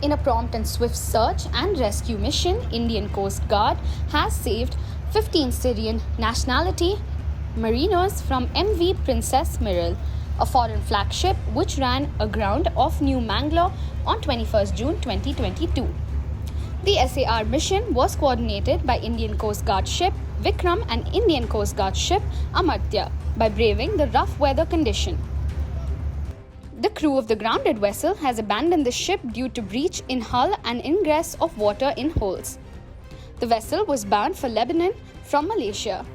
In a prompt and swift search and rescue mission, Indian Coast Guard has saved 15 Syrian nationality mariners from MV Princess Mirel, a foreign flagship which ran aground off New Mangalore on 21st June 2022. The SAR mission was coordinated by Indian Coast Guard ship Vikram and Indian Coast Guard ship Amartya by braving the rough weather condition. The crew of the grounded vessel has abandoned the ship due to breach in hull and ingress of water in holes. The vessel was bound for Lebanon from Malaysia.